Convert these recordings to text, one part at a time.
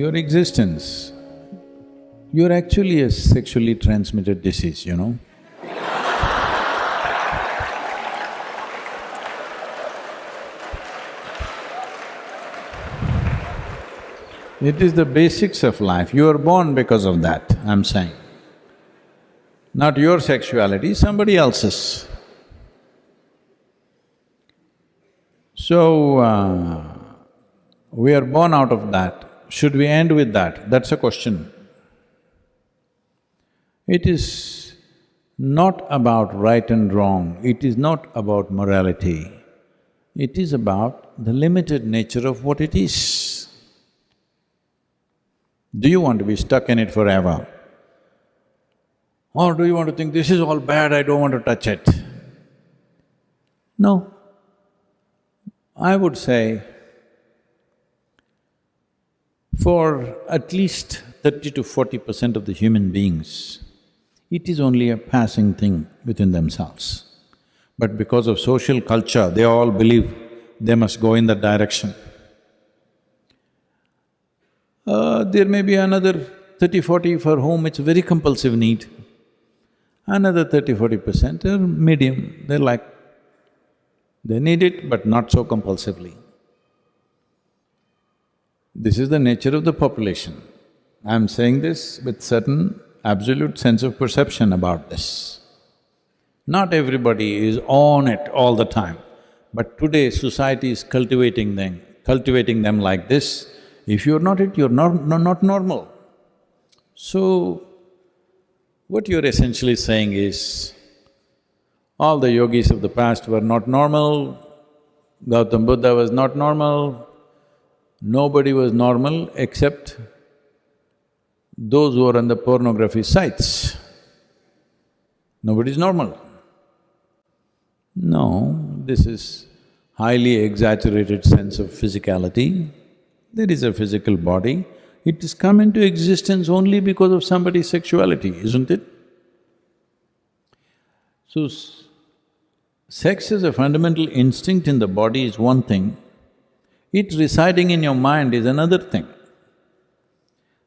Your existence, you're actually a sexually transmitted disease, you know. It is the basics of life, you are born because of that, I'm saying. Not your sexuality, somebody else's. So, we are born out of that. Should we end with that? That's a question. It is not about right and wrong, it is not about morality. It is about the limited nature of what it is. Do you want to be stuck in it forever? Or do you want to think, this is all bad, I don't want to touch it? No. I would say, for at least 30 to 40% of the human beings, it is only a passing thing within themselves. But because of social culture, they all believe they must go in that direction. There may be another 30-40 for whom it's a very compulsive need. Another 30-40% are medium, they're like, they need it but not so compulsively. This is the nature of the population. I'm saying this with certain absolute sense of perception about this. Not everybody is on it all the time, but today society is cultivating them like this. If you're not it, you're not normal. So, what you're essentially saying is, all the yogis of the past were not normal, Gautam Buddha was not normal, nobody was normal except those who are on the pornography sites. Nobody's normal. No, this is highly exaggerated sense of physicality. There is a physical body, it has come into existence only because of somebody's sexuality, isn't it? So, sex as a fundamental instinct in the body is one thing, it residing in your mind is another thing.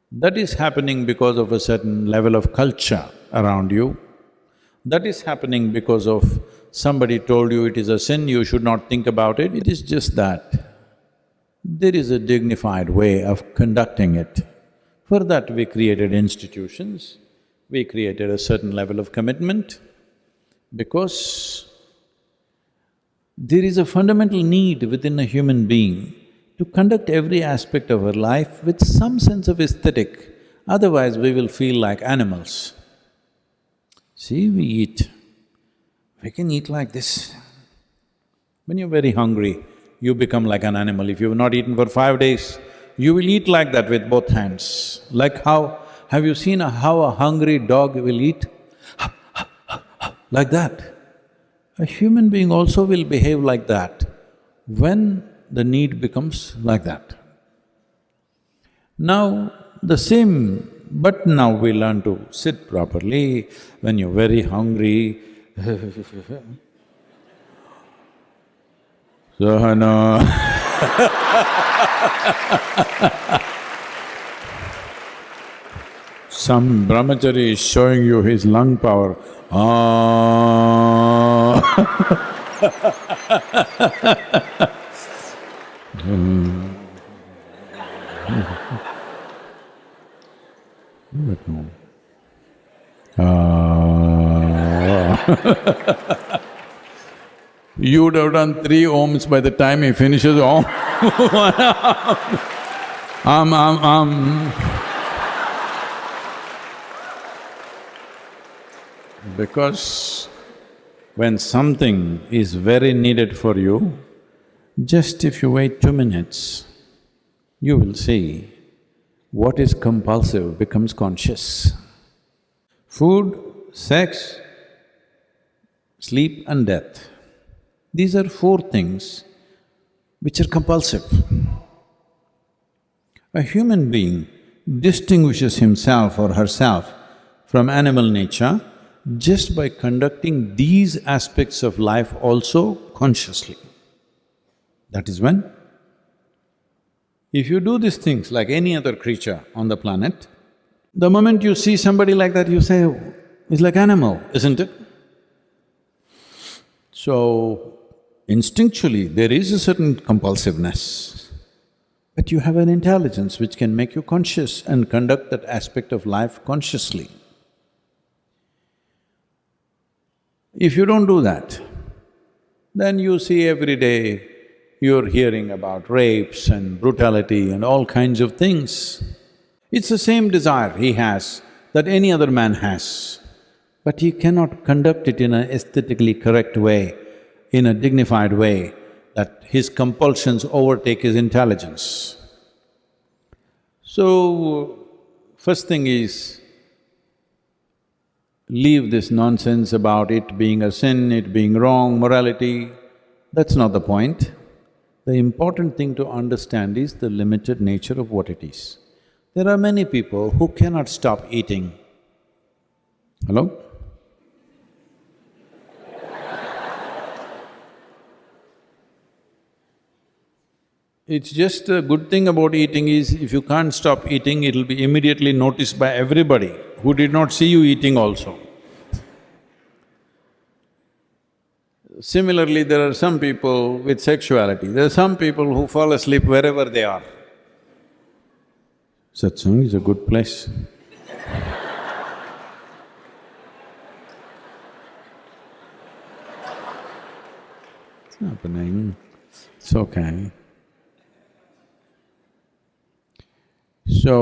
That is happening because of a certain level of culture around you. That is happening because of somebody told you it is a sin, you should not think about it. It is just that there is a dignified way of conducting it. For that we created institutions, we created a certain level of commitment, because there is a fundamental need within a human being to conduct every aspect of our life with some sense of aesthetic, otherwise we will feel like animals. See, we eat, we can eat like this. When you're very hungry, you become like an animal. If you've not eaten for 5 days, you will eat like that with both hands. Like how… have you seen how a hungry dog will eat? Like that. A human being also will behave like that when the need becomes like that. Now, the same… but now we learn to sit properly. When you're very hungry, Sahana some brahmachari is showing you his lung power. You would have done 3 ohms by the time he finishes om. Because when something is very needed for you, just if you wait 2 minutes, you will see what is compulsive becomes conscious. Food, sex, sleep and death. These are 4 things which are compulsive. A human being distinguishes himself or herself from animal nature just by conducting these aspects of life also consciously. That is when If you do these things like any other creature on the planet, the moment you see somebody like that, you say, "Oh, it's like animal, isn't it?" So, instinctually, there is a certain compulsiveness, but you have an intelligence which can make you conscious and conduct that aspect of life consciously. If you don't do that, then you see every day you're hearing about rapes and brutality and all kinds of things. It's the same desire he has that any other man has, but he cannot conduct it in an aesthetically correct way, in a dignified way, that his compulsions overtake his intelligence. So, first thing is, leave this nonsense about it being a sin, it being wrong, morality. That's not the point. The important thing to understand is the limited nature of what it is. There are many people who cannot stop eating. Hello? It's just a good thing about eating is, if you can't stop eating, it'll be immediately noticed by everybody who did not see you eating also. Similarly, there are some people with sexuality, there are some people who fall asleep wherever they are. Satsang is a good place. It's happening, it's okay. So,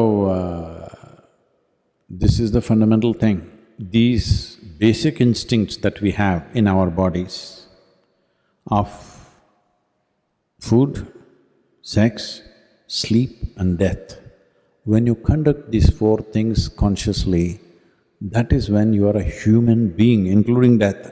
this is the fundamental thing. These basic instincts that we have in our bodies of food, sex, sleep and death, when you conduct these four things consciously, that is when you are a human being, including death.